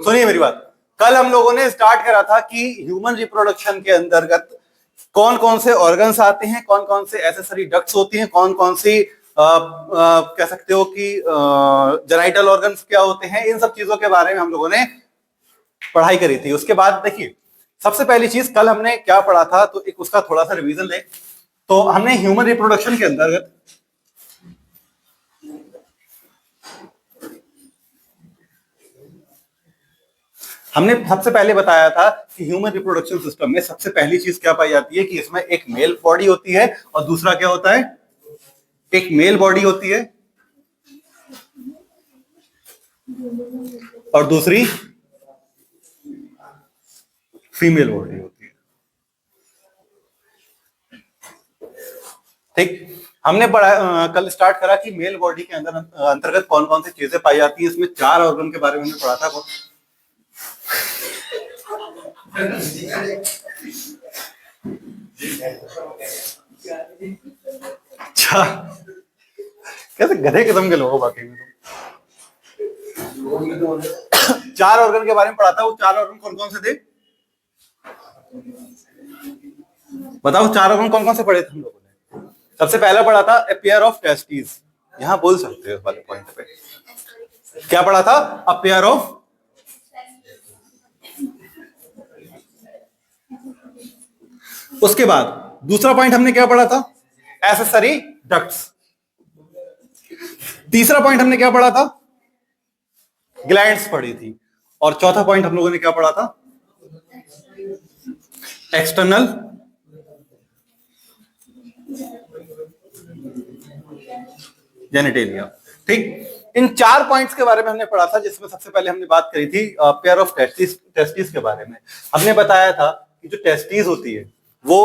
सुनिए मेरी बात। कल हम लोगों ने स्टार्ट करा था कि ह्यूमन रिप्रोडक्शन के अंतर्गत कौन कौन से ऑर्गन्स आते हैं, कौन कौन से एसेसरी डक्ट्स होती हैं, कौन कौन सी कह सकते हो कि जेनाइटल ऑर्गन्स क्या होते हैं। इन सब चीजों के बारे में हम लोगों ने पढ़ाई करी थी। उसके बाद देखिए, सबसे पहली चीज कल हमने क्या पढ़ा था, तो एक उसका थोड़ा सा रिवीजन ले। तो हमने ह्यूमन रिप्रोडक्शन के अंतर्गत हमने सबसे पहले बताया था कि ह्यूमन रिप्रोडक्शन सिस्टम में सबसे पहली चीज क्या पाई जाती है कि इसमें एक मेल बॉडी होती है और दूसरा क्या होता है, एक मेल बॉडी होती है और दूसरी फीमेल बॉडी होती है। ठीक, हमने कल स्टार्ट करा कि मेल बॉडी के अंदर अंतर्गत कौन कौन सी चीजें पाई जाती हैं। इसमें 4 ऑर्गन के बारे में हमने पढ़ा था। अच्छा, कैसे गधे किस्म के लोग हो बाकी में। 4 ऑर्गन के बारे में पढ़ा था। वो 4 ऑर्गन कौन कौन से थे बताओ? 4 ऑर्गन कौन कौन से पढ़े थे हम लोगों ने? सबसे पहला पढ़ा था ए पेयर ऑफ टेस्टिस। यहां बोल सकते हो वाले पॉइंट पे क्या पढ़ा था? अ पेयर ऑफ, उसके बाद दूसरा पॉइंट हमने क्या पढ़ा था? Accessory ducts. तीसरा पॉइंट हमने क्या पढ़ा था? ग्लैंड्स पढ़ी थी। और चौथा पॉइंट हम लोगों ने क्या पढ़ा था? External genitalia. ठीक, इन 4 पॉइंट्स के बारे में हमने पढ़ा था, जिसमें सबसे पहले हमने बात करी थी पेयर ऑफ टेस्टिस के बारे में। हमने बताया था कि जो टेस्टिस होती है वो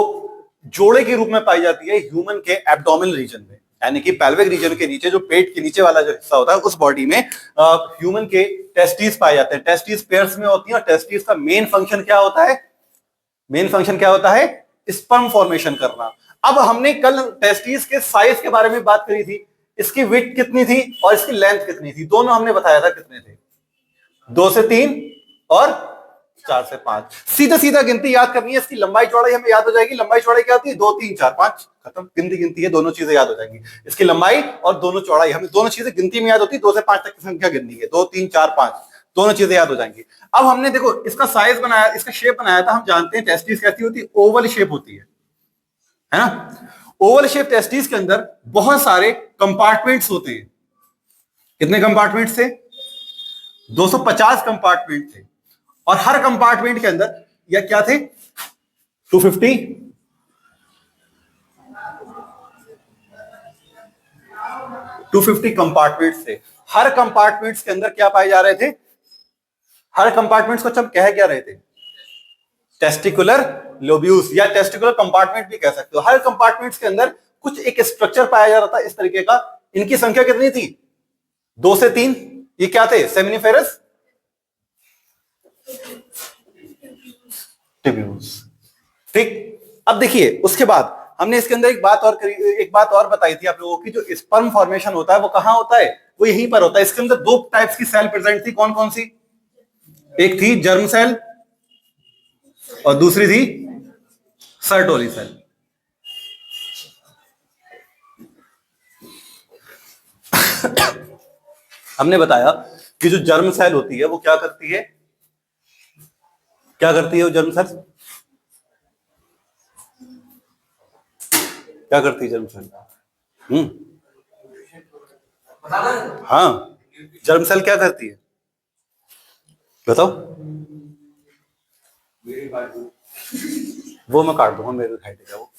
जोड़े के रूप में पाई जाती है ह्यूमन के एब्डोमिनल रीजन में, यानी कि पेल्विक रीजन के नीचे, जो पेट के नीचे वाला जो हिस्सा होता है उस बॉडी में ह्यूमन के टेस्टिस पाए जाते हैं। टेस्टिस पेयर्स में होती है और टेस्टिस का मेन फंक्शन क्या होता है? मेन फंक्शन क्या होता है? स्पर्म फॉर्मेशन करना। अब हमने कल टेस्टिस के साइज के बारे में बात करी थी। इसकी विड्थ कितनी थी और इसकी लेंथ कितनी थी, दोनों हमने बताया था कितने थे। 2 से 3 और 4 से 5। सीधा सीधा गिनती याद करनी है। इसकी लंबाई चौड़ाई हमें याद हो जाएगी। लंबाई चौड़ाई क्या होती है? 2 3 4 5, खत्म। गिनती गिनती है, दोनों चीजें याद हो जाएंगी। इसकी लंबाई और दोनों चौड़ाई, हमें दोनों चीजें गिनती में याद होती है। 2 से 5 तक की संख्या गिननी है। 2 3 4 5, दोनों चीजें याद हो जाएंगी। अब हमने देखो इसका साइज बनाया, इसका शेप बनाया था। हम जानते हैं टेस्टिस कैसी होती है? ओवल शेप होती है ना? ओवल शेप टेस्टिस के अंदर बहुत सारे कंपार्टमेंट्स होते हैं। कितने कंपार्टमेंट्स थे? 250 कंपार्टमेंट थे। और हर कंपार्टमेंट के अंदर या क्या थे? 250 कंपार्टमेंट्स थे। हर कंपार्टमेंट्स के अंदर क्या पाए जा रहे थे? हर कंपार्टमेंट्स को हम कह क्या रहे थे? टेस्टिकुलर लोब्यूल्स या टेस्टिकुलर कंपार्टमेंट भी कह सकते हो। हर कंपार्टमेंट्स के अंदर कुछ एक स्ट्रक्चर पाया जा रहा था इस तरीके का। इनकी संख्या कितनी थी? 2 से 3। ये क्या थे? Seminiferous tubules. ठीक, अब देखिए उसके बाद हमने इसके अंदर एक बात और बताई थी आप लोगों की। जो स्पर्म फॉर्मेशन होता है वो कहां होता है? वो यहीं पर होता है। इसके अंदर 2 टाइप्स की सेल प्रेजेंट थी। कौन कौन सी? एक थी जर्म सेल और दूसरी थी सर्टोली सेल। हमने बताया कि जो जर्म सेल होती है वो क्या करती है? क्या करती है वो जर्म सेल? क्या करती है जर्म सेल? हाँ, जर्म सेल क्या करती है बताओ? वो मैं काट दूंगा, मेरे दिखाई देगा वो।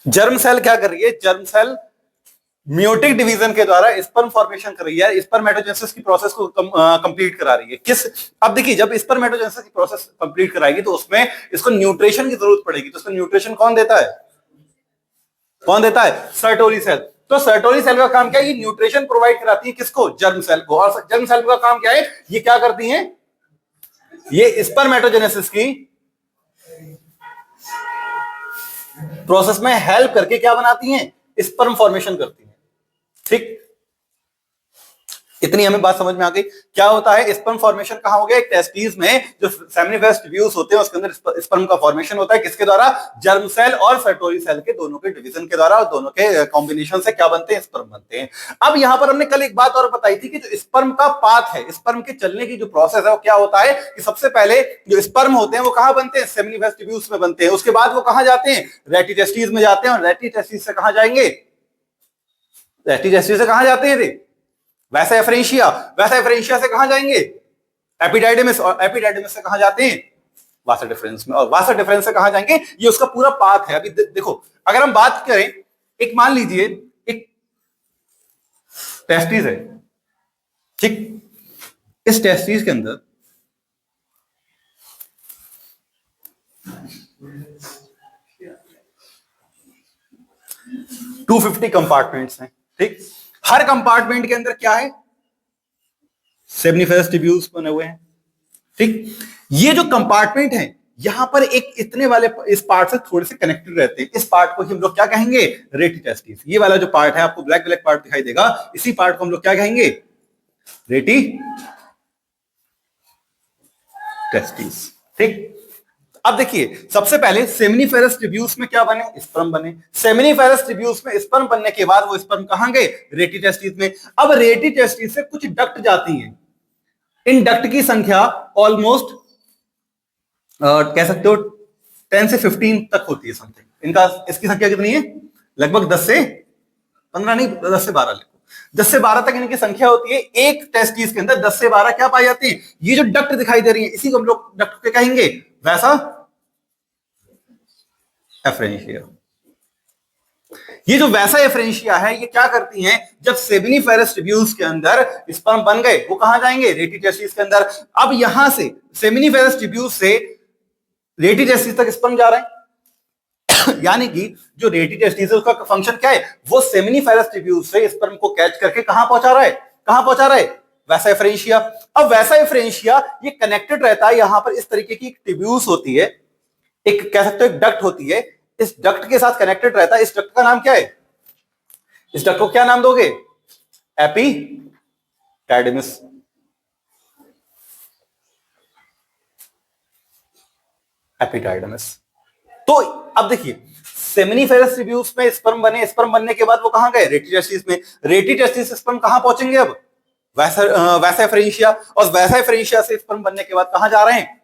जर्म सेल क्या कर रही है? जर्म सेल मियोटिक डिवीजन के द्वारा स्पर्म फॉर्मेशन कर रही है। स्पर्मेटोजेनेसिस की प्रोसेस को कंप्लीट करा रही है। किस, अब देखिए जब स्पर्मेटोजेनेसिस की प्रोसेस कंप्लीट कराएगी तो उसमें इसको न्यूट्रिशन की जरूरत पड़ेगी। तो उसको न्यूट्रिशन कौन देता है? कौन देता है? Sertoli cell. तो सर्टोली सेल का काम क्या है? ये न्यूट्रिशन प्रोवाइड कराती है किसको? जर्म सेल को। और जर्म सेल का काम क्या है? ये क्या करती हैं? ये स्पर्मेटोजेनेसिस की प्रोसेस में हेल्प करके क्या बनाती हैं? स्पर्म फॉर्मेशन करती हैं। ठीक, इतनी हमें बात समझ में आ गई। क्या होता है स्पर्म फॉर्मेशन कहां हो गया? एक टेस्टिस में जो सेमिनिफेरस ट्यूब्यूल्स होते हैं उसके अंदर स्पर्म का फॉर्मेशन होता है। किसके द्वारा? जर्म सेल और फेर्टोरी सेल के दोनों के डिवीजन के द्वारा, और दोनों के कॉम्बिनेशन से क्या बनते हैं? स्पर्म बनते हैं। अब यहां पर हमने कल एक बात और बताई थी कि जो स्पर्म का पाथ है, स्पर्म के चलने की जो प्रोसेस है वो क्या होता है कि सबसे पहले जो स्पर्म होते हैं वो कहां बनते हैं? सेमिनिफेरस ट्यूब्यूल्स में बनते हैं। उसके बाद वो कहां जाते हैं? रेटी टेस्टिस में जाते हैं। और रेटी टेस्टिस से कहां जाएंगे? रेटी टेस्टिस से कहां जाते हैं? वैसा एफरेंशिया, वैसा एफरेंशिया से कहां जाएंगे? एपिडाइडिमिस, और एपिडाइडिमिस से कहां जाते हैं? वासा डिफरेंस में, और वासा डिफरेंस से कहां जाएंगे? ये उसका पूरा पाथ है। अभी देखो, अगर हम बात करें, एक मान लीजिए एक टेस्टिस है, ठीक? इस टेस्टिस के अंदर टू 250 कंपार्टमेंट्स हैं, ठीक? हर कंपार्टमेंट के अंदर क्या है? सेमिनिफेरस ट्यूब्यूल्स बने हुए हैं, ठीक? ये जो कंपार्टमेंट है यहां पर एक इतने वाले इस पार्ट से थोड़े से कनेक्टेड रहते हैं। इस पार्ट को हम लोग क्या कहेंगे? रेटी टेस्टिस। ये वाला जो पार्ट है, आपको ब्लैक ब्लैक पार्ट दिखाई देगा, इसी पार्ट को हम लोग क्या कहेंगे? रेटी टेस्टिस, ठीक? अब देखिए, सबसे पहले सेमिनिफेरस ट्यूब्यूल्स में क्या बने? स्पर्म बने। सेमिनिफेरस ट्यूब्यूल्स में स्पर्म बनने के बाद वो स्पर्म कहां गए? रेटी टेस्टिस में। अब रेटी टेस्टिस से कुछ डक्ट जाती हैं। इन डक्ट की संख्या ऑलमोस्ट कह सकते हो 10 से 15 तक होती है समथिंग। इनका इसकी संख्या कितनी है? लगभग 10 से 15 नहीं, 10 से 12 लिखो। 10 से 12 तक इनकी संख्या होती है। एक टेस्टिस के अंदर 10 से 12 क्या पाई जाती है? ये जो डक्ट दिखाई दे रही है, इसी को हम लोग डक्ट के कहेंगे वैसा एफरेंशिया। ये जो वैसा एफरेंशिया है, ये क्या करती हैं? जब सेमिनिफेरस ट्यूब्यूल्स के अंदर स्पर्म बन गए, वो कहां जाएंगे? रेटी टेस्टिस के अंदर। अब यहां से सेमिनिफेरस ट्यूब्यूल्स से रेटी टेस्टिस तक स्पर्म जा रहे हैं। यानी कि जो रेटी टेस्टिस है उसका फंक्शन क्या है? वो सेमिनिफेरस ट्यूब्यूल्स से स्पर्म को कैच करके कहां पहुंचा रहा है? कहां पहुंचा रहा है? वैसा एफरेंशिया। अब वैसा एफरेंशिया ये कनेक्टेड रहता है, यहां पर इस तरीके की ट्यूब्यूल्स होती है, एक कह सकते हो एक डक्ट होती है, इस डक्ट के साथ कनेक्टेड रहता है। इस डक्ट का नाम क्या है? इस डक्ट को क्या नाम दोगे? एपिडाइडिमिस। एपिडाइडिमिस। तो अब देखिए, सेमिनिफेरस ट्यूब्यूल्स में स्पर्म बने, स्पर्म बनने के बाद वो कहां गए? रेटी टेस्टिस में। रेटी टेस्टिस स्पर्म कहां पहुंचेंगे? अब वैसा एफरेंशिया, और वैसा एफरेंशिया से स्पर्म बनने के बाद कहां जा रहे हैं?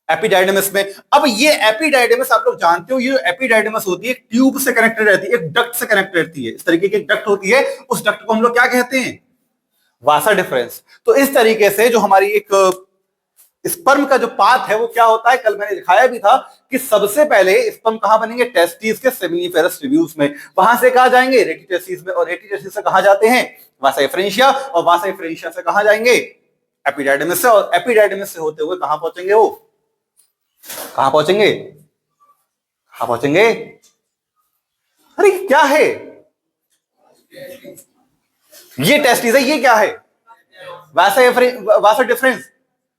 एपिडाइडिमिस में। अब ये एपिडाइडिमिस आप लोग जानते हो, ये एपिडाइडिमिस होती है, एक ट्यूब से कनेक्टेड रहती है, एक डक्ट से कनेक्टेड रहती है। इस तरीके की डक्ट होती है, उस डक्ट को हम लोग क्या कहते हैं? वासा डिफरेंस। तो इस तरीके से जो हमारी एक स्पर्म का जो पाथ है वो क्या होता है? कल मैंने दिखाया भी था कि सबसे पहले स्पर्म कहां बनेंगे? टेस्टिस के सेमिनिफेरस ट्यूब्यूल्स में। वहां से कहां जाएंगे? रेटी टेस्टिस में। और रेटी टेस्टिस से कहां जाते हैं? वासा एफरेंशिया। और वासा एफरेंशिया से कहां जाएंगे? एपिडाइडिमिस से। और एपिडाइडिमिस से होते हुए कहां पहुंचेंगे? वो कहां पहुंचेंगे? कहां पहुंचेंगे? अरे क्या है ये? टेस्टिस है, ये क्या है? वासा डिफरेंस।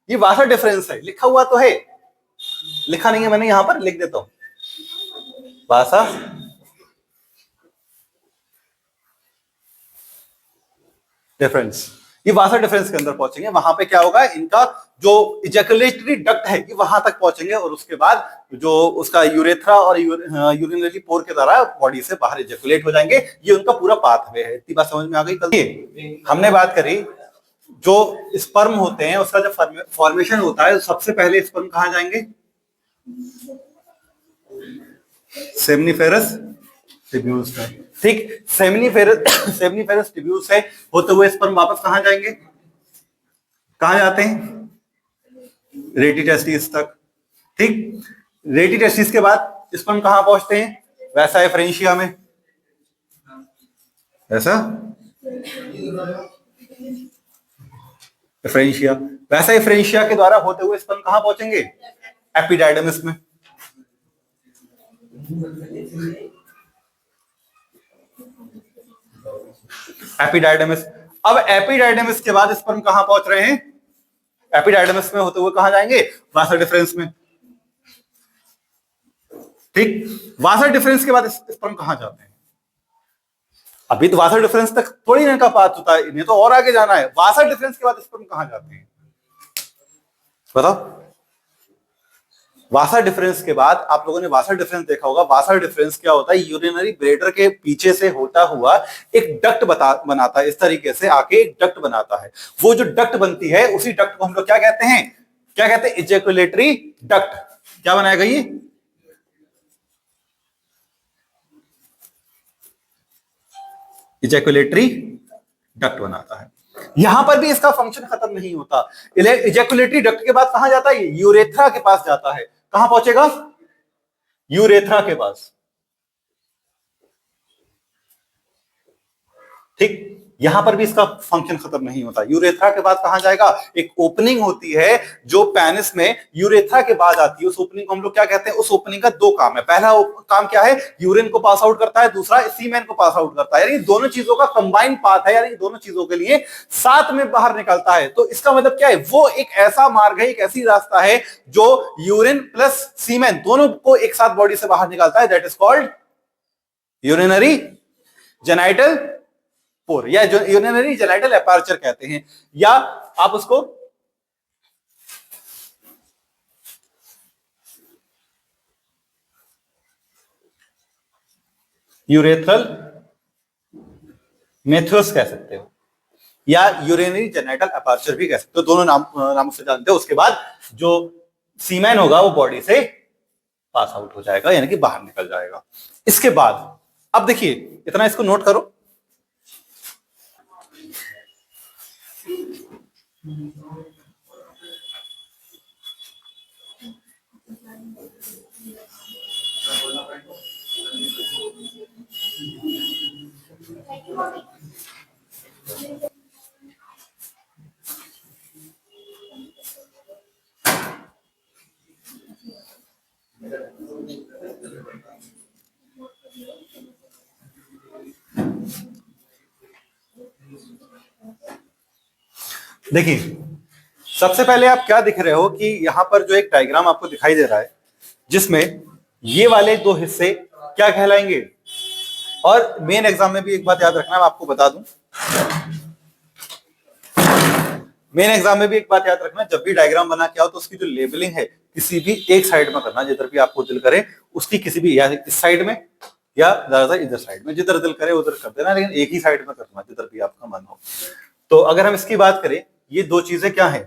ये वासा डिफरेंस है, लिखा हुआ तो है, लिखा नहीं है मैंने, यहां पर लिख देता हूं। वासा डिफरेंस। ये वासा डिफरेंस के अंदर पहुंचेंगे। वहां पे क्या होगा? इनका जो इजैकुलेटरी डक्ट है ये वहां तक पहुंचेंगे, और उसके बाद जो उसका यूरेथ्रा और यूरिनरी पोर के द्वारा बॉडी से बाहर इजैकुलेट हो जाएंगे। ये उनका पूरा पाथवे है। इतनी बात समझ में आ गई? कल हमने बात करी जो स्पर्म होते हैं उसका जब फॉर्मेशन होता है, सबसे पहले स्पर्म कहां जाएंगे? सेमिनिफेरस ट्यूब्यूल्स में, ठीक? सेमिनिफेरस ट्यूब्यूल्स से होते हुए स्पर्म वापस कहां जाएंगे? कहां जाते हैं? रेटी टेस्टिस तक, ठीक? रेटी टेस्टिस के बाद स्पर्म कहां पहुंचते हैं? वैसा एफरेंशिया में। ऐसा एफरेंशिया। वैसा एफरेंशिया के द्वारा होते हुए स्पर्म कहां पहुंचेंगे? एपिडाइडिमिस में। एपिडाइडिमिस। अब एपिडाइडिमिस के बाद स्पर्म कहां पहुंच रहे हैं? एपिडाइडिमिस में होते हुए कहां जाएंगे? वासा डिफरेंस में, ठीक? वासा डिफरेंस के बाद स्पर्म कहां जाते हैं? अभी तो वासा डिफरेंस तक थोड़ी इनका पाथ होता है, इन्हें तो और आगे जाना है। वासा डिफरेंस के बाद स्पर्म कहां जाते हैं बताओ? वासा डिफरेंस के बाद आप लोगों ने वासा डिफरेंस देखा होगा। वासा डिफरेंस क्या होता है? यूरिनरी ब्लेडर के पीछे से होता हुआ एक डक्ट बनाता है, इस तरीके से आके एक डक्ट बनाता है। वो जो डक्ट बनती है उसी डक्ट को हम लोग क्या कहते हैं? क्या कहते हैं? Ejaculatory duct. क्या बनाएगा ये? इजैकुलेटरी डक्ट बनाता है। यहां पर भी इसका फंक्शन खत्म नहीं होता। इजैकुलेटरी डक्ट के बाद कहां जाता है? यूरेथ्रा के पास जाता है। कहां पहुंचेगा? यूरेथ्रा के पास। ठीक, यहां पर भी इसका फंक्शन खत्म नहीं होता। यूरेथ्रा के बाद कहां जाएगा? एक ओपनिंग होती है जो पेनिस में यूरेथ्रा के बाद आती है। उस ओपनिंग को हम लोग क्या कहते हैं? उस ओपनिंग का दो काम है। पहला काम क्या है? यूरिन को पास आउट करता है, दूसरा सीमेन को पास आउट करता है। यानी दोनों चीजों का कंबाइंड पाथ है, यानी दोनों चीजों के लिए साथ में बाहर निकलता है। तो इसका मतलब क्या है? वो एक ऐसा मार्ग है, एक ऐसी रास्ता है जो यूरिन प्लस सीमेन दोनों को एक साथ बॉडी से बाहर निकालता है। That is called urinary genital पोर, या जो यूरिनरी जेनाइटल एपर्चर कहते हैं, या आप उसको यूरेथ्रल मेथ्योस कह सकते हो, या यूरिनरी जेनाइटल एपर्चर भी कह सकते हो। दोनों नामों से जानते हो। उसके बाद जो सीमेन होगा वो बॉडी से पास आउट हो जाएगा, यानी कि बाहर निकल जाएगा। इसके बाद अब देखिए, इतना इसको नोट करो। देखिए, सबसे पहले आप क्या दिख रहे हो कि यहां पर जो एक डायग्राम आपको दिखाई दे रहा है, जिसमें ये वाले दो हिस्से क्या कहलाएंगे? और मेन एग्जाम में भी एक बात याद रखना, मैं आपको बता दूं, मेन एग्जाम में भी एक बात याद रखना, जब भी डायग्राम बना के आओ तो उसकी जो लेबलिंग है किसी भी एक साइड में करना, जिधर भी आपको दिल करे उसकी, किसी भी, या इस साइड में या ज्यादातर इधर साइड में, जिधर दिल करे उधर कर देना, लेकिन एक ही साइड में करना जिधर भी आपका मन हो। तो अगर हम इसकी बात करें, ये दो चीजें क्या है,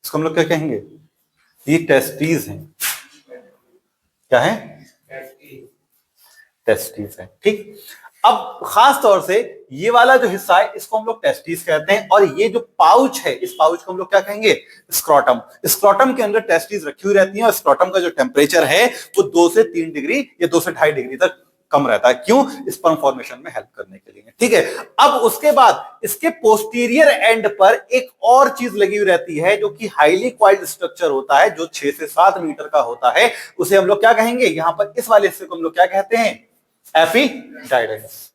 इसको हम लोग क्या कहेंगे? ये टेस्टीज हैं। क्या है? टेस्टीज है। ठीक, अब खास तौर से ये वाला जो हिस्सा है इसको हम लोग टेस्टिस कहते हैं, और ये जो पाउच है इस पाउच को हम लोग क्या कहेंगे? स्क्रोटम। स्क्रोटम के अंदर टेस्टिस रखी हुई रहती हैं, और स्क्रोटम का जो टेम्परेचर है वो 2 से 3 डिग्री या 2 से 2.5 डिग्री तक कम रहता है। क्यों? स्पर्म फॉर्मेशन में हेल्प करने के लिए। ठीक है, अब उसके बाद इसके पोस्टीरियर एंड पर एक और चीज लगी हुई रहती है जो कि हाईली क्वाइल्ड स्ट्रक्चर होता है, जो 6 से 7 मीटर का होता है। उसे हम लोग क्या कहेंगे? यहां पर इस वाले हिस्से को हम लोग क्या कहते हैं? एपिडाइडमिस।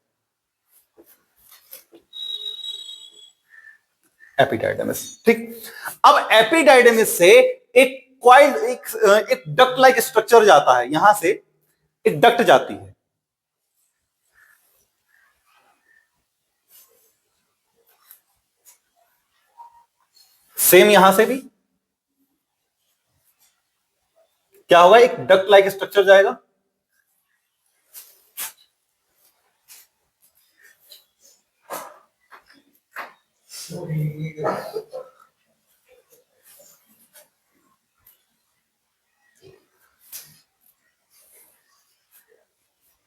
एपिडाइडमिस। ठीक, अब एपिडाइडमिस से एक क्वाइल्ड एक डक्ट लाइक स्ट्रक्चर जाता है, यहां से एक डक्ट जाती है। सेम यहां से भी क्या होगा? एक डक्ट लाइक स्ट्रक्चर जाएगा,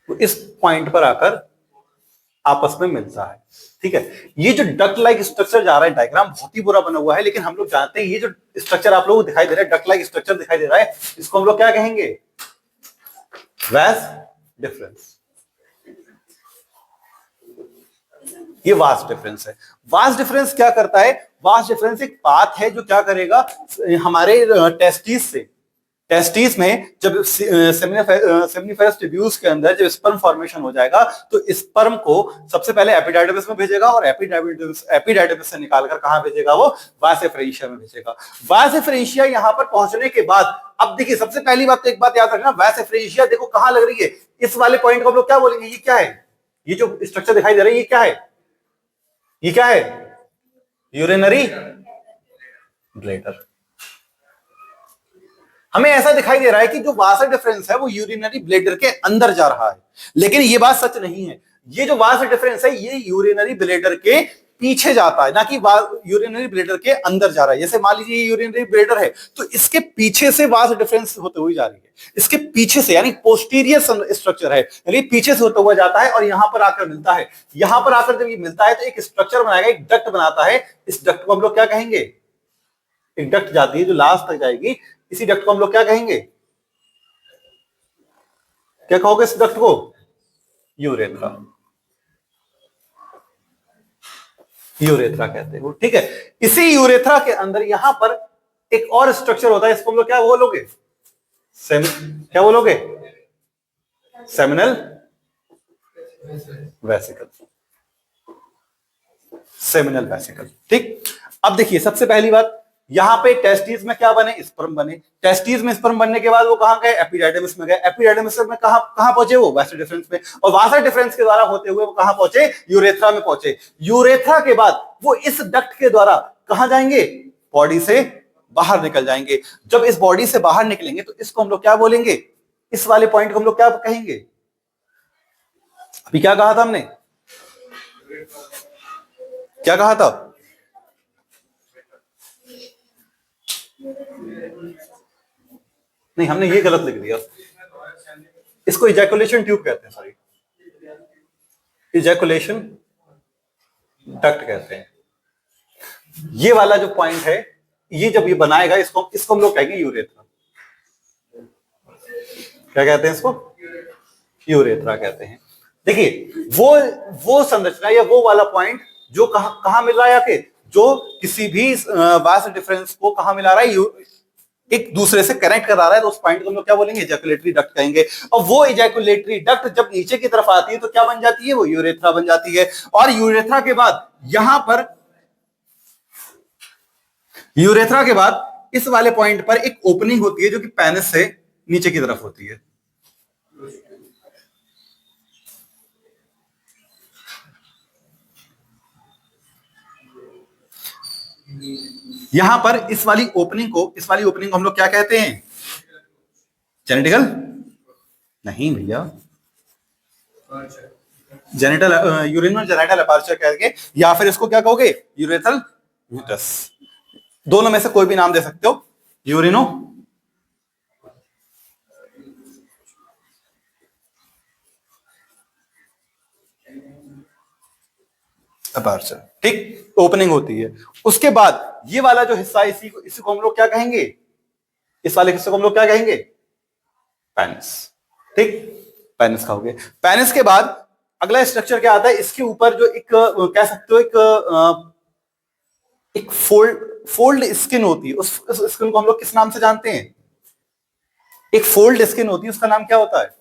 तो इस पॉइंट पर आकर आपस में मिलता है। ठीक है, ये जो डक्ट लाइक स्ट्रक्चर जा रहा है, डायग्राम बहुत ही बुरा बना हुआ है, लेकिन हम लोग जानते हैं ये जो स्ट्रक्चर आप लोगों को दिखाई दे रहा है, डक्ट लाइक स्ट्रक्चर दिखाई दे रहा है, इसको हम लोग क्या कहेंगे? Vas deferens. ये वास डिफरेंस है। वास डिफरेंस क्या करता है? वास डिफरेंस एक पाथ है जो क्या करेगा, हमारे टेस्टिस में जब सेमिनिफेरस ट्यूब्यूल्स के अंदर जब स्पर्म फॉर्मेशन हो जाएगा, तो स्पर्म को सबसे पहले एपिडाइडमिस में भेजेगा, और एपिडाइडमिस से निकालकर कहां भेजेगा? वो वास एफरेंशिया में भेजेगा। वास एफरेंशिया यहां पर पहुंचने के बाद, अब देखिए, सबसे पहली बात तो एक बात याद रखना, वास एफरेंशिया देखो कहां लग रही है, इस वाले पॉइंट को हम लोग क्या बोलेंगे? ये क्या है? ये जो स्ट्रक्चर दिखाई दे रहा है ये क्या है? ये क्या है? Urinary bladder. हमें ऐसा दिखाई दे रहा है कि जो वासर डिफरेंस है वो यूरिनरी ब्लैडर के अंदर जा रहा है, लेकिन ये बात सच नहीं है। ये जो वासर डिफरेंस है ये यूरिनरी ब्लैडर के पीछे जाता है, ना कि यूरिनरी ब्लैडर के अंदर जा रहा है। जैसे मान लीजिए यूरिनरी ब्लैडर है तो इसके पीछे से वासर डिफरेंस होते हुए जा रही है, इसके पीछे से, यानी पोस्टीरियर स्ट्रक्चर है, यानी पीछे से होता हुआ जाता है और यहां पर आकर मिलता है। यहां पर आकर जब ये मिलता है तो एक स्ट्रक्चर बनाएगा, एक डक्ट बनाता है। इस डक्ट को हम लोग क्या कहेंगे? एक डक्ट जाती है जो लास्ट तक जाएगी, इसी डक्ट को हम लोग क्या कहेंगे? क्या कहोगे इस डक्ट को? यूरेथ्रा। यूरेथ्रा कहते हैं, ठीक है। इसी यूरेथ्रा के अंदर यहां पर एक और स्ट्रक्चर होता है, इसको हम लोग क्या बोलोगे? क्या बोलोगे? Seminal vesicle. सेमिनल वेसिकल, ठीक। अब देखिए सबसे पहली बात, यहां पे टेस्टिस में क्या बने? स्पर्म बने। टेस्टिस में स्पर्म बनने के बाद वो कहां गए? एपिडाइडमिस में गए। एपिडाइडमिस में कहां पहुंचे? वो वासर डिफरेंस में। और वासर डिफरेंस के द्वारा होते हुए वो कहां पहुंचे? यूरेथ्रा में पहुंचे। यूरेथ्रा के बाद वो इस डक्ट के द्वारा कहां जाएंगे? बॉडी से बाहर निकल जाएंगे। जब इस बॉडी से बाहर निकलेंगे तो इसको हम लोग क्या बोलेंगे? इस वाले पॉइंट को हम लोग क्या कहेंगे? अभी क्या कहा था हमने? क्या कहा था? नहीं, हमने ये गलत लिख दिया। इसको इजैकुलेशन ट्यूब कहते हैं, सॉरी, इजैकुलेशन डक्ट कहते हैं। ये वाला जो पॉइंट है, ये जब ये बनाएगा इसको हम लोग कहेंगे यूरेथ्रा। क्या कहते हैं इसको? यूरेथ्रा कहते हैं। देखिए वो संरचना या वो वाला पॉइंट जो कहां मिल रहा है आके, जो किसी भी वास डिफरेंस को कहां मिला रहा है? एक दूसरे से कनेक्ट करा रहा है, तो उस पॉइंट को हम लोग क्या बोलेंगे? इजैकुलेटरी डक्ट कहेंगे। और वो इजैकुलेटरी डक्ट जब नीचे की तरफ आती है तो क्या बन जाती है? वो यूरेथ्रा बन जाती है। और यूरेथ्रा के बाद यहां पर, यूरेथ्रा के बाद इस वाले पॉइंट पर एक ओपनिंग होती है जो कि पेनिस से नीचे की तरफ होती है। यहां पर इस वाली ओपनिंग को हम लोग क्या कहते हैं? जेनेटिकल नहीं भैया, जेनेटल यूरिनल जेनेटल अपर्चर करके, या फिर इसको क्या कहोगे? यूरेथ्रल यूटस। दोनों में से कोई भी नाम दे सकते हो। यूरिनो अपर्चर, ठीक, ओपनिंग होती है। उसके बाद ये वाला जो हिस्सा है, इसी को हम लोग क्या कहेंगे? इस वाले हिस्से को हम लोग क्या कहेंगे? पेनिस, ठीक। पेनिस खाओगे। पेनिस के बाद अगला स्ट्रक्चर क्या आता है? इसके ऊपर जो एक कह सकते हो एक फोल्ड स्किन होती है, उस स्किन को हम लोग किस नाम से जानते हैं? एक फोल्ड स्किन होती है, उसका नाम क्या होता है?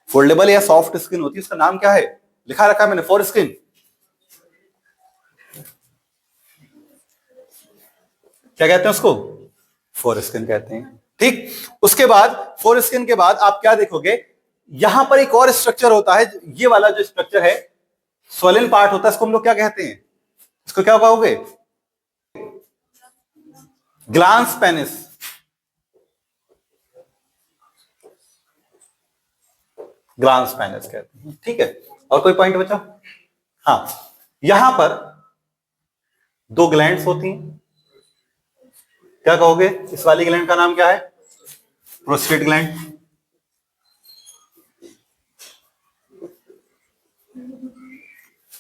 फोल्डेबल या सॉफ्ट स्किन होती है, उसका नाम क्या है? लिखा रखा है मैंने, फोर स्किन। क्या कहते हैं उसको? फोर स्किन कहते हैं, ठीक। उसके बाद फोर स्किन के बाद आप क्या देखोगे? यहां पर एक और स्ट्रक्चर होता है, ये वाला जो स्ट्रक्चर है, स्वोलन पार्ट होता है, इसको हम लोग क्या कहते हैं? इसको क्या कहोगे? Glans penis. ग्लांस पेनिस कहते हैं, ठीक है। और कोई पॉइंट बचा? हाँ, यहां पर दो ग्लैंड्स होती हैं। क्या कहोगे? इस वाली ग्लैंड का नाम क्या है? Prostate gland.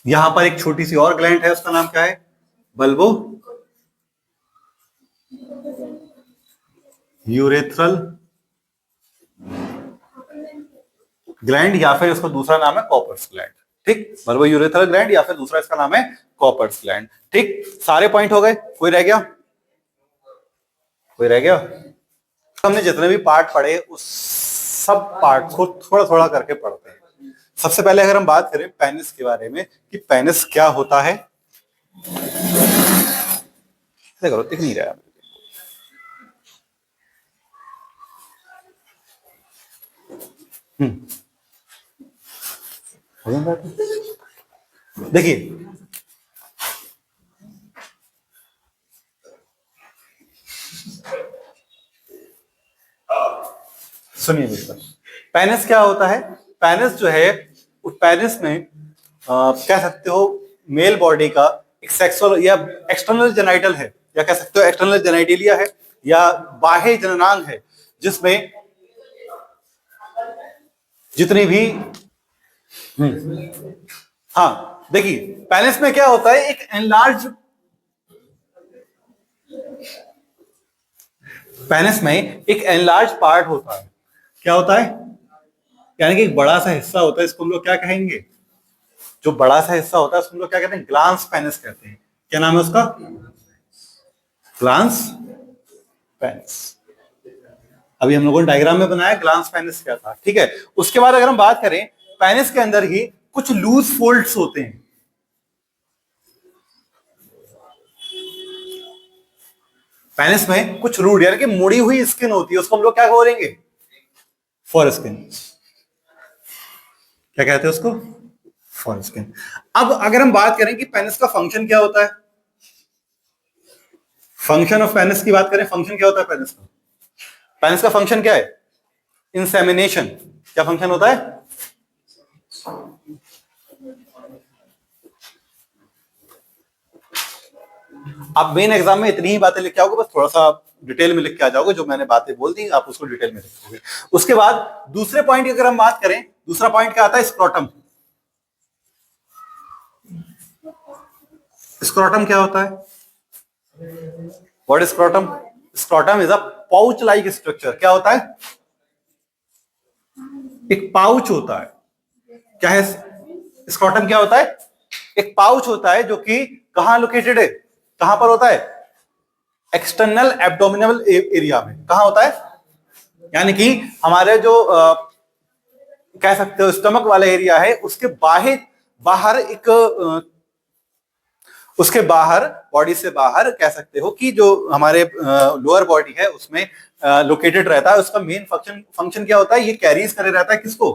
यहां पर एक छोटी सी और ग्लैंड है, उसका नाम क्या है? बल्बो यूरेथ्रल ग्लैंड, या फिर इसको दूसरा नाम है कॉपर्स ग्लैंड, ठीक। बल्बो यूरेथ्रल ग्लैंड, या फिर दूसरा इसका नाम है कॉपर्स ग्लैंड, ठीक। सारे पॉइंट हो गए? कोई रह गया? कोई रह गया? हमने जितने भी पार्ट पढ़े उस सब पार्ट को थोड़ा थोड़ा करके पढ़ते हैं। सबसे पहले अगर हम बात करें पेनिस के बारे में कि पेनिस क्या होता है, देखो दिख नहीं रहा। देखिए सुनिए मेरी बात। पेनिस क्या होता है? पेनिस जो है, उस पेनिस में कह सकते हो मेल बॉडी का एक सेक्सुअल या एक्सटर्नल जेनाइटल है, या कह सकते हो एक्सटर्नल जेनाइटेलिया है, या बाह्य जननांग है, जिसमें जितनी भी हाँ देखिए, पेनिस में क्या होता है, एक एनलार्ज, पेनिस में एक एनलार्ज पार्ट होता है। क्या होता है? यानी कि एक बड़ा सा हिस्सा होता है, इसको हम लोग क्या कहेंगे? जो बड़ा सा हिस्सा होता है उसको हम लोग क्या कहते हैं? ग्लांस पेनिस कहते हैं। क्या नाम है उसका? Glans penis. अभी हम लोगों ने डायग्राम में बनाया ग्लांस पेनिस क्या था, ठीक है। उसके बाद अगर हम बात करें, पेनिस के अंदर ही कुछ लूज फोल्ड्स होते हैं। पेनिस में कुछ रूड यानी कि मुड़ी हुई स्किन होती है, उसको हम लोग क्या बोलेंगे? For skin. क्या कहते हैं उसको? For skin. अब अगर हम बात करें कि पेनिस का फंक्शन क्या होता है, फंक्शन ऑफ पेनिस की बात करें, फंक्शन क्या होता है पेनिस का? पेनिस का फंक्शन क्या है? इंसेमिनेशन। क्या फंक्शन होता है? आप मेन एग्जाम में इतनी ही बातें लिख के आओगे, बस थोड़ा सा डिटेल में लिख के आ जाओगे, जो मैंने बातें बोल दी आप उसको डिटेल में लिखोगे। उसके बाद दूसरे पॉइंट की अगर हम बात करें, दूसरा पॉइंट क्या आता है? स्क्रोटम। स्क्रोटम क्या होता है? What is scrotum? Scrotum is a pouch like structure. क्या होता है? एक पाउच होता है। क्या है स्क्रोटम? क्या होता है? एक पाउच होता है, जो कि कहां लोकेटेड है? कहां पर होता है? एक्सटर्नल एब्डोमिनल एरिया में। कहां होता है? यानी कि हमारे जो कह सकते हो स्टमक वाला एरिया है, उसके बाहर एक उसके बाहर, बॉडी से बाहर कह सकते हो कि जो हमारे लोअर बॉडी है उसमें लोकेटेड रहता है। उसका मेन फंक्शन क्या होता है? ये कैरीज करे रहता है किसको?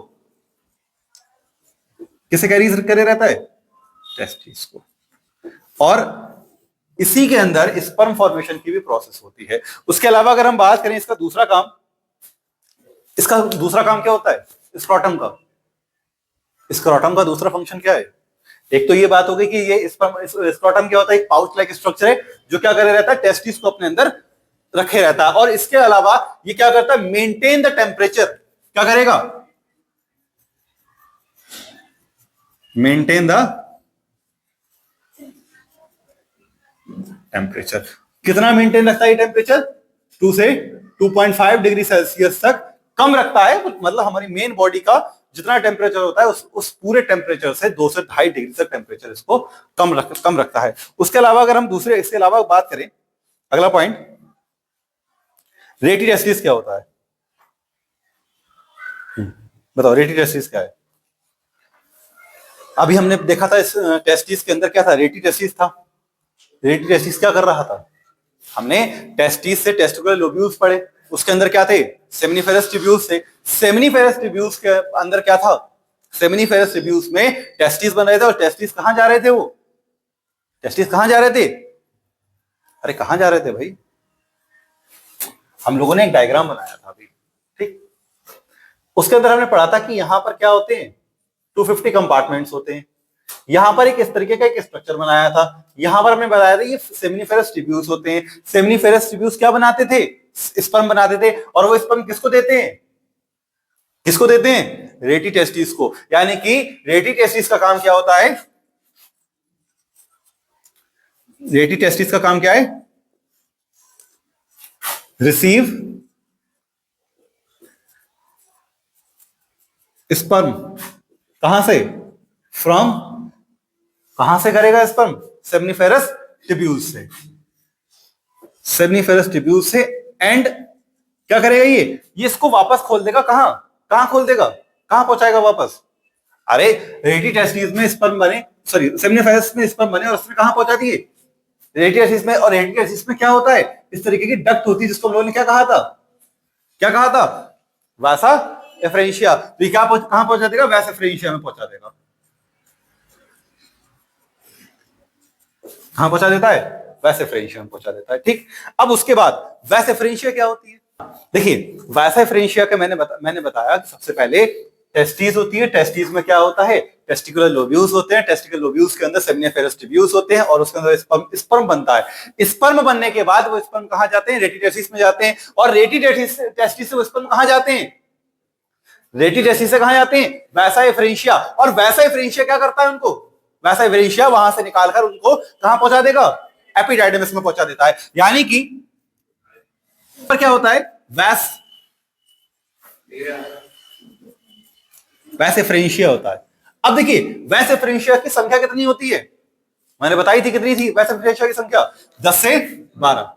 किसे कैरीज करे रहता है? टेस्टिस को। और इसी के अंदर स्पर्म फॉर्मेशन की भी प्रोसेस होती है। उसके अलावा अगर हम बात करें इसका दूसरा काम, इसका दूसरा काम क्या होता है स्क्रोटम का? स्क्रोटम का दूसरा फंक्शन क्या है? एक तो ये बात हो गई कि ये स्क्रोटम क्या होता है? एक पाउच लाइक स्ट्रक्चर है, जो क्या करे रहता है? टेस्टिस को अपने अंदर रखे रहता है। और इसके अलावा ये क्या करता है? Maintain the temperature. क्या करेगा? Maintain the temperature. कितना मेंटेन रखता है टेम्परेचर? 2 से 2.5 डिग्री सेल्सियस तक कम रखता है। मतलब हमारी मेन बॉडी का जितना टेम्परेचर होता है उस पूरे टेम्परेचर से 2 से 2.5 डिग्री तक टेम्परेचर इसको कम रखता है। उसके अलावा अगर हम दूसरे इसके अलावा बात करें, अगला पॉइंट, रेटी टेस्टिस क्या होता है? बताओ रेटी टेस्टिस क्या है? अभी हमने देखा था इस टेस्टिस के अंदर क्या था? रेटी टेस्टिस था। रेटी टेस्टिस क्या कर रहा था? हमने टेस्टिस से टेस्टिकुलर लोब्यूल्स पढ़े, उसके अंदर क्या थे? सेमिनिफेरस ट्यूब्यूल्स थे। सेमिनिफेरस ट्यूब्यूल्स के अंदर क्या था? सेमिनिफेरस ट्यूब्यूल्स में टेस्टिस बन रहे थे। और टेस्टिस कहां जा रहे थे? वो टेस्टिस कहां जा रहे थे? अरे कहां जा रहे थे भाई? हम लोगों ने एक डायग्राम बनाया था अभी, ठीक। उसके अंदर हमने पढ़ा था कि यहां पर क्या होते हैं? 250 कंपार्टमेंट्स होते हैं। यहां पर एक इस तरीके का एक स्ट्रक्चर बनाया था। यहां पर हमने बताया था ये सेमिनिफेरस ट्यूब्यूल्स होते हैं। सेमिनिफेरस ट्यूब्यूल्स क्या बनाते थे? स्पर्म बनाते थे। और वो स्पर्म किसको देते हैं? किसको देते हैं? रेटी टेस्टिस को। यानी कि रेटी टेस्टिस का काम क्या होता है? रेटी टेस्टिस का काम क्या है? Receive sperm. कहां से? फ्रॉम, कहां से करेगा स्पर्म? सेमिनिफेरस ट्यूब्यूल्स से। सेमिनिफेरस ट्यूब्यूल्स से। एंड क्या करेगा ये इसको वापस खोल देगा। कहां कहां खोल देगा? कहां पहुंचाएगा वापस? अरे रेटी टेस्टिस में स्पर्म बने, सॉरी सेमिनिफेरस में स्पर्म बने और उसने कहां पहुंचा दिए? रेटी टेस्टिस में। और रेटी टेस्टिस में क्या होता है? इस तरीके की डक्ट होती है, जिसको हम लोगों ने क्या कहा था? क्या कहा था? वासा एफरेंशिया। तो ये क्या कहां पहुंचा देगा? वैसा एफरेंशिया में पहुंचा देगा। कहां पहुंचा देता है? वैस एफरेंशिया में पहुंचा देता है। ठीक, अब उसके बाद वैस एफरेंशिया क्या होती है? देखिए, वैस एफरेंशिया का मैंने बताया कि सबसे पहले टेस्टिस होती है। टेस्टिस में क्या होता है? टेस्टिकुलर लोब्यूल्स होते हैं। टेस्टिकुलर लोब्यूल्स के अंदर सेमिनिफेरस ट्यूब्यूल्स होते हैं और उसके अंदर स्पर्म बनता है। स्पर्म बनने के बाद वो स्पर्म कहां जाते हैं? रेटिटेस्टिस में जाते हैं। और रेटिटेस्टिस से वो स्पर्म कहां जाते हैं? रेटिटेस्टिस से कहां जाते हैं? वैसा एफरेंशिया। और वैसा एफरेंशिया क्या करता है उनको? वैसा एफरेंशिया वहां से निकालकर उनको कहां पहुंचा देगा? एपिडाइडमिस में पहुंचा देता है। यानी कि पर क्या होता है? वैस एफरेंशिया होता है। अब देखिए, वैस एफरेंशिया की संख्या कितनी होती है? मैंने बताई थी कितनी थी वैस एफरेंशिया की संख्या? 10 से 12।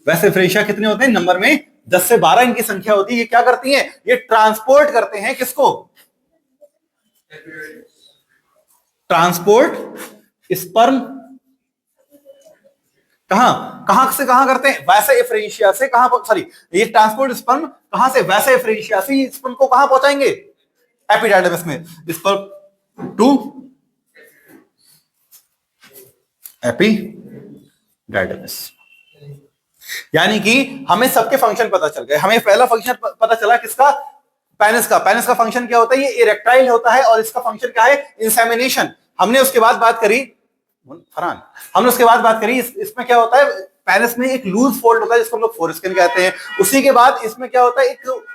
वैस एफरेंशिया कितने होते हैं नंबर में? 10 से 12 इनकी संख्या होती है। ये क्या करती हैं? ये ट्रांसपोर्ट करते हैं किसको? ट्रांसपोर्ट स्पर्म कहां कहां से कहां करते हैं? वैसा एफरेंशिया से कहां, सॉरी, ये ट्रांसपोर्ट स्पर्म कहां से? वैसा एफरेंशिया से स्पर्म को कहां पहुंचाएंगे? एपिडाइडमिस में। Sperm to epididymis. यानी कि हमें सबके फंक्शन पता चल गए। हमें पहला फंक्शन पता चला किसका? पेनिस का। पेनिस का फंक्शन क्या होता है? ये इरेक्टाइल होता है और इसका फंक्शन क्या है? इंसेमिनेशन। हमने उसके बाद बात करी फरहान, हमने उसके बाद बात करी इसमें क्या होता है? पेनिस में एक लूज फोल्ड होता है जिसको हम लोग फोरस्किन कहते हैं। उसी के बाद इसमें क्या होता है? एक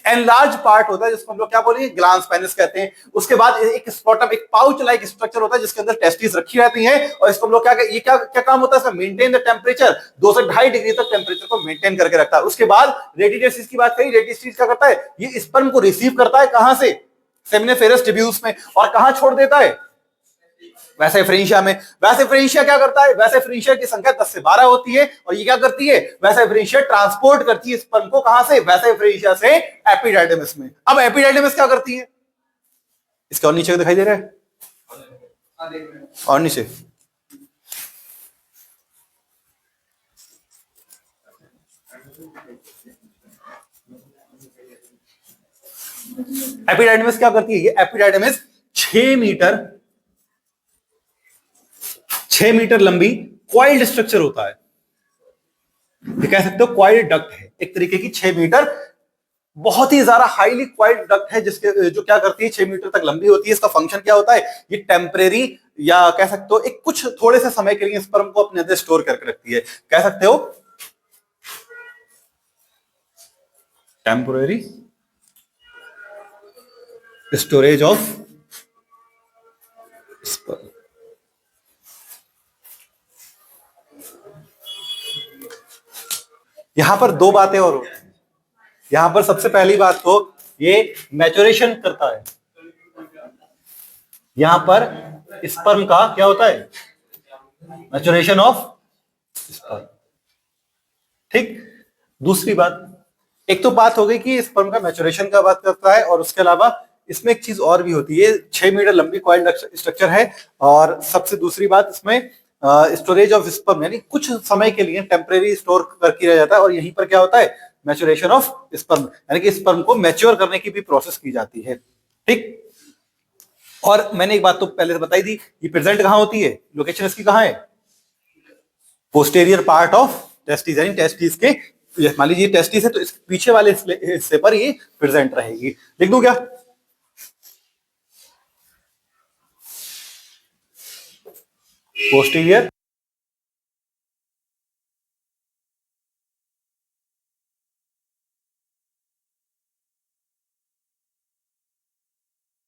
एनलार्ज पार्ट होता है जिसको हम लोग क्या बोलेंगे? ग्लांस पेनिस कहते हैं। उसके बाद एक स्पोटम, एक पाउच लाइक स्ट्रक्चर होता है जिसके अंदर टेस्टिस रखी रहती हैं और इसको हम लोग ये क्या काम होता है इसका? Maintain the temperature. 2 से 2.5 डिग्री तक टेम्परेचर को मेंटेन करके रखता है। उसके बाद रेटिटेस्टिस की बात करी। रेटिटेस्टिस क्या करता है? ये स्पर्म को रिसीव करता है कहां से? सेमिनिफेरस ट्यूब्यूल्स में। और कहां छोड़ देता है? वैसे एफरेंशिया में। वैसे एफरेंशिया क्या करता है? वैसे एफरेंशिया की संख्या 10 से 12 होती है और ये क्या करती है? वैसे एफरेंशिया ट्रांसपोर्ट करती है स्पर्म को कहां से? वैसे एफरेंशिया से एपिडाइडमिस में। अब एपिडाइडमिस क्या करती है? इसके और नीचे दिखाई दे रहा है? और नीचे एपिडाइडमिस क्या करती है? ये एपिडाइडमिस 6 मीटर लंबी क्वाइल्ड स्ट्रक्चर होता है। ये कह सकते हो क्वाइल्ड डक्ट है एक तरीके की। 6 मीटर बहुत ही ज्यादा हाईली क्वाइल्ड डक्ट है जिसके जो क्या करती है? 6 मीटर तक लंबी होती है। इसका फंक्शन क्या होता है? ये टेम्परेरी या कह सकते हो एक कुछ थोड़े से समय के लिए स्पर्म को अपने अंदर स्टोर करके रखती है। कह सकते हो टेम्परेरी स्टोरेज ऑफ स्पर्म। यहां पर दो बातें और होती हैं। यहां पर सबसे पहली बात तो ये मैच्योरेशन करता है। यहां पर स्पर्म का क्या होता है? Maturation of sperm. ठीक, दूसरी बात, एक तो बात हो गई कि स्पर्म का मैच्योरेशन का बात करता है और उसके अलावा इसमें एक चीज और भी होती है। 6 मीटर लंबी क्वाइल्ड स्ट्रक्चर है और सबसे दूसरी बात इसमें स्टोरेज ऑफ स्पर्म, यानी कुछ समय के लिए टेम्परेरी स्टोर करके रह जाता है। और यहीं पर क्या होता है? मैच्योरेशन ऑफ स्पर्म, यानी कि स्पर्म को मैच्योर करने की भी प्रोसेस की जाती है। ठीक, और मैंने एक बात तो पहले से बताई थी, ये प्रेजेंट कहां होती है? लोकेशन इसकी कहां है? पोस्टेरियर पार्ट ऑफ टेस्टिस, यानी टेस्टिस के, मान लीजिए टेस्टिस है तो इस पीछे वाले हिस्से पर ये प्रेजेंट रहेगी। लिख दूं क्या? पोस्टीरियर